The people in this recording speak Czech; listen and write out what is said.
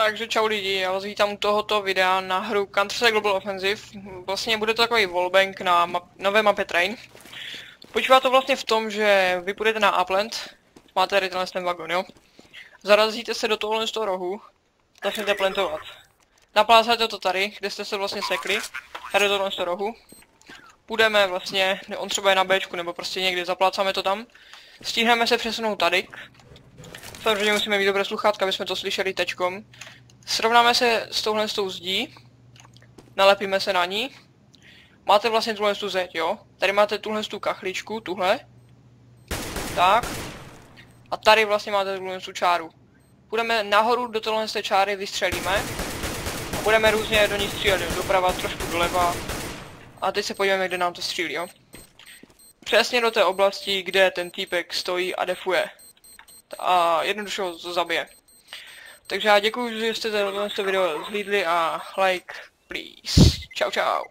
Takže čau lidi, já vás vítám u tohoto videa na hru Counter-Strike Global Offensive. Vlastně bude to takový wallbang na nové mapě Train. Počívá to vlastně v tom, že vy půjdete na upland, máte tady ten vagon, jo? Zarazíte se do tohohle z toho rohu, začnete plantovat. Naplácáte to tady, kde jste se vlastně sekli, tady do tohohle z toho rohu. Půjdeme vlastně, on třeba je na Bčku, nebo prostě někde, zaplácáme to tam. Stihneme se přesunout tady. Samozřejmě musíme mít dobré sluchátka, aby jsme to slyšeli tečkom. Srovnáme se s touhle zdí. Nalepíme se na ní. Máte vlastně tuhle zeď, jo? Tady máte tuhle kachličku, tuhle. Tak. A tady vlastně máte tuhle čáru. Půjdeme nahoru do tohle čáry, vystřelíme. A budeme různě do ní střílet, doprava, trošku doleva. A teď se podíváme, kde nám to střílí, jo? Přesně do té oblasti, kde ten týpek stojí a defuje. A jednoduše ho to zabije. Takže já děkuji, že jste to video zhlídli a like, please. Čau čau.